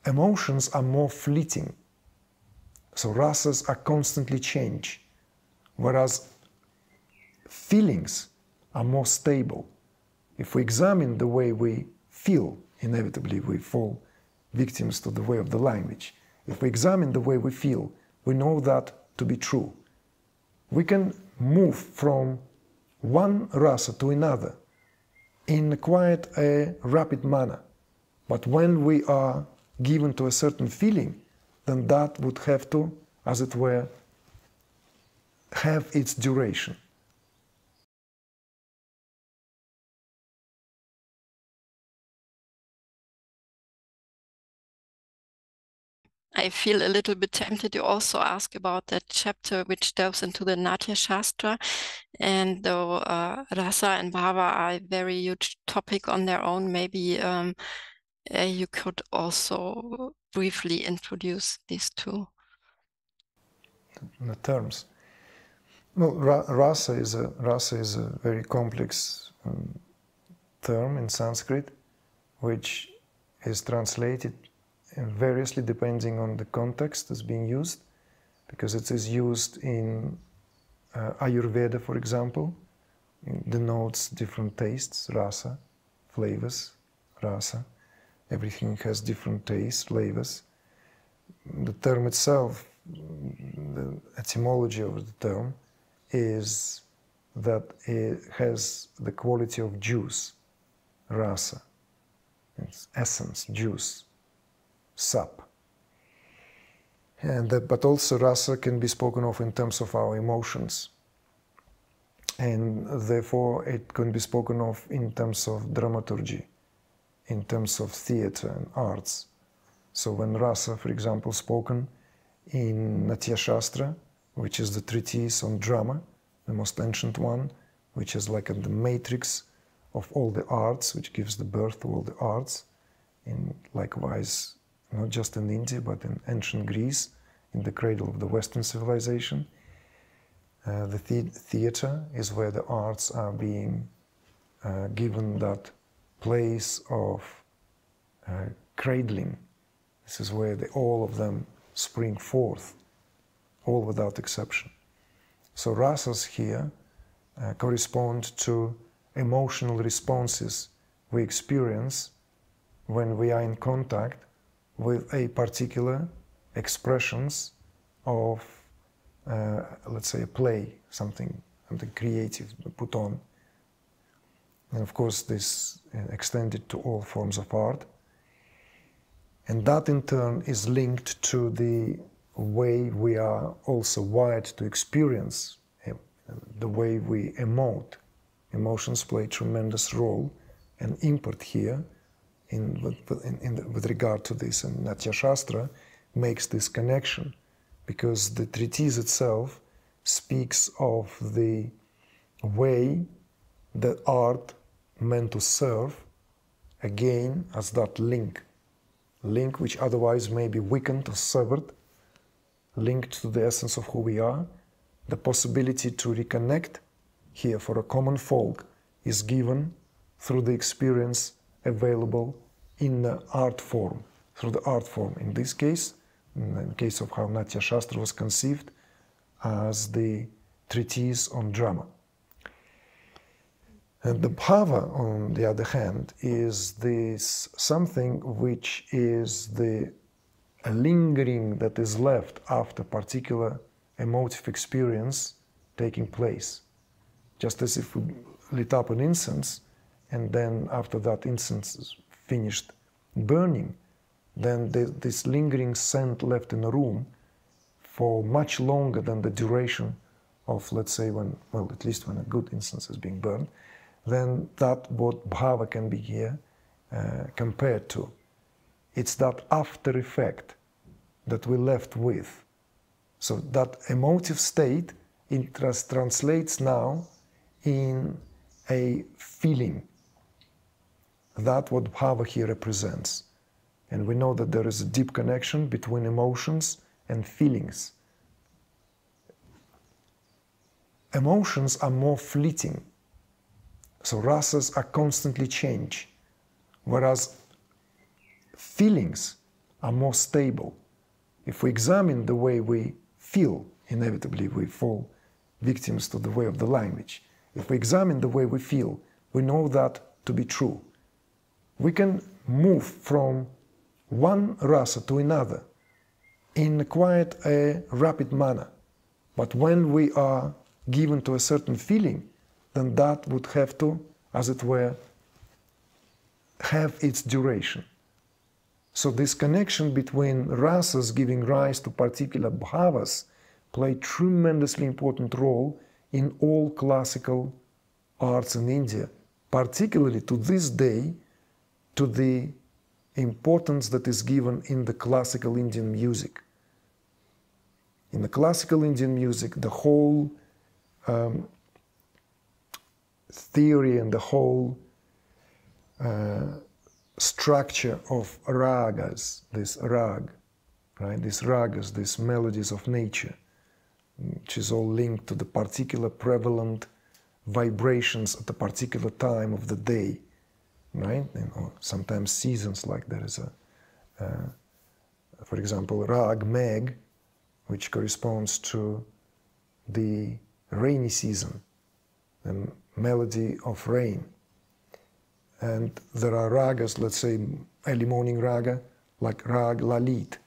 emotions are more fleeting. So rasas are constantly change, whereas feelings are more stable. If we examine the way we feel, inevitably we fall victims to the way of the language. If we examine the way we feel, we know that to be true. We can move from one rasa to another in quite a rapid manner. But when we are given to a certain feeling, then that would have to, as it were, have its duration. I feel a little bit tempted to also ask about that chapter which delves into the Natya Shastra. And though Rasa and Bhava are a very huge topic on their own, maybe you could also briefly introduce these two. The terms. Well, rasa is a very complex term in Sanskrit, which is translated variously depending on the context that's being used, because it is used in Ayurveda, for example. It denotes different tastes, rasa, flavors, rasa. Everything has different tastes, flavors. The term itself, the etymology of the term, is that it has the quality of juice, rasa. It's essence, juice, sap. But also rasa can be spoken of in terms of our emotions. And therefore it can be spoken of in terms of dramaturgy, in terms of theater and arts. So when rasa, for example, spoken in Natya Shastra, which is the treatise on drama, the most ancient one, which is like the matrix of all the arts, which gives the birth to all the arts, and likewise, not just in India, but in ancient Greece, in the cradle of the Western civilization. The theater is where the arts are being given that place of cradling. This is where all of them spring forth, all without exception. So rasas here correspond to emotional responses we experience when we are in contact with a particular expressions of, let's say, a play, something creative put on. And of course this extended to all forms of art. And that in turn is linked to the way we are also wired to experience, the way we emote. Emotions play a tremendous role and import here with regard to this. And Natya Shastra makes this connection because the treatise itself speaks of the way that art meant to serve, again, as that link which otherwise may be weakened or severed, linked to the essence of who we are. The possibility to reconnect here for a common folk is given through the experience available in the art form, through the art form. In this case, in the case of how Natya Shastra was conceived as the treatise on drama. And the bhava, on the other hand, is this something which is a lingering that is left after particular emotive experience taking place. Just as if we lit up an incense, and then after that incense is finished burning, then this lingering scent left in a room for much longer than the duration of, let's say, at least when a good incense is being burned, then that what bhava can be here compared to. It's that after effect that we're left with. So that emotive state translates now in a feeling. That what bhava here represents. And we know that there is a deep connection between emotions and feelings. Emotions are more fleeting. So rasas are constantly change, whereas feelings are more stable. If we examine the way we feel, inevitably we fall victims to the way of the language. If we examine the way we feel, we know that to be true. We can move from one rasa to another in quite a rapid manner. But when we are given to a certain feeling, then that would have to, as it were, have its duration. So this connection between rasas giving rise to particular bhavas play a tremendously important role in all classical arts in India, particularly to this day, to the importance that is given in the classical Indian music. In the classical Indian music, the whole theory and the whole structure of ragas, this rag, right? These ragas, these melodies of nature, which is all linked to the particular prevalent vibrations at a particular time of the day, right? Or sometimes seasons, like there is for example, rag meg, which corresponds to the rainy season, the melody of rain. And there are ragas, let's say early morning raga, like rag lalit,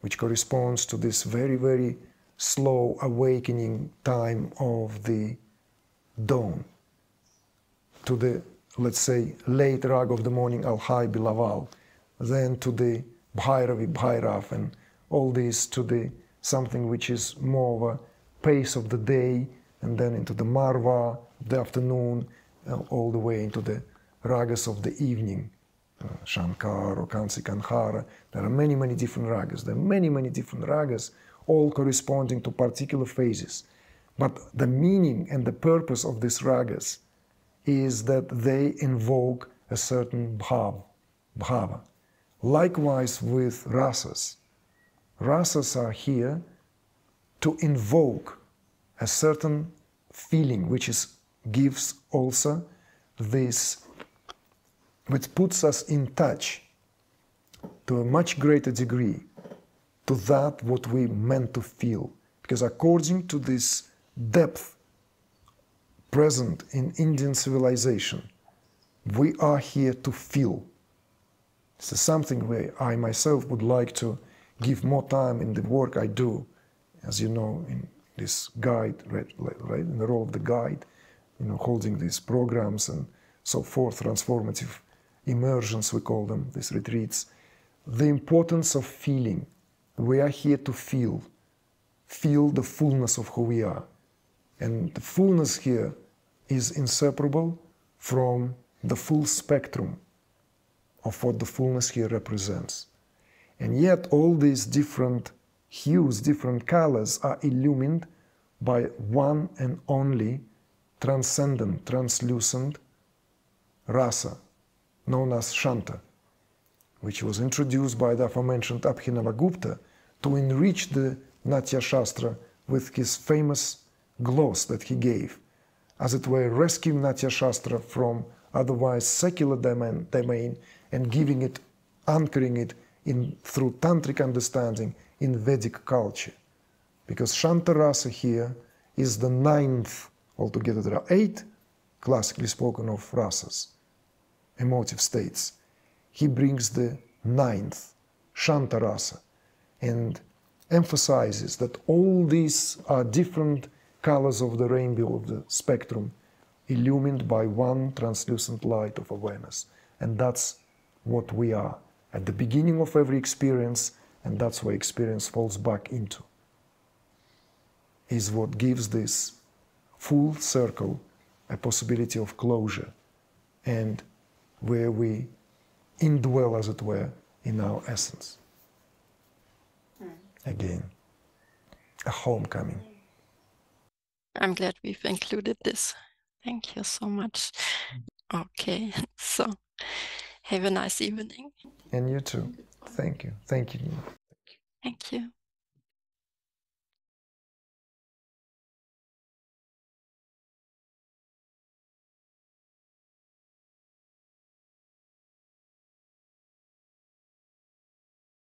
which corresponds to this very, very slow awakening time of the dawn, to the, let's say, late rag of the morning, al-hai bilaval, then to the bhairavi, bhairav, and all this to the something which is more of a pace of the day, and then into the marva, the afternoon, all the way into the ragas of the evening, Shankar or Kansi Kanhara. There are many, many different ragas. There are many, many different ragas, all corresponding to particular phases. But the meaning and the purpose of these ragas is that they invoke a certain bhava. Likewise with rasas. Rasas are here to invoke a certain feeling, which gives also this, which puts us in touch to a much greater degree to that what we meant to feel. Because according to this depth present in Indian civilization, we are here to feel. This is something where I myself would like to give more time in the work I do, as you know, in this guide, right, in the role of the guide, holding these programs and so forth, transformative immersions, we call them, these retreats. The importance of feeling. We are here to feel the fullness of who we are. And the fullness here is inseparable from the full spectrum of what the fullness here represents. And yet all these different hues, different colors are illumined by one and only transcendent, translucent rasa, known as Shanta, which was introduced by the aforementioned Abhinavagupta to enrich the Natya Shastra with his famous gloss that he gave, as it were, rescuing Natya Shastra from otherwise secular domain and giving it, anchoring it through tantric understanding in Vedic culture. Because Shanta Rasa here is the 9th, altogether there are 8 classically spoken of rasas, emotive states. He brings the 9th, Shanta Rasa, and emphasizes that all these are different colors of the rainbow of the spectrum, illumined by one translucent light of awareness. And that's what we are at the beginning of every experience, and that's where experience falls back into, is what gives this full circle a possibility of closure, and where we indwell, as it were, in our essence. Again, a homecoming. I'm glad we've included this. Thank you so much. Okay, so have a nice evening. And you too. Thank you. Thank you, Nina. Thank you.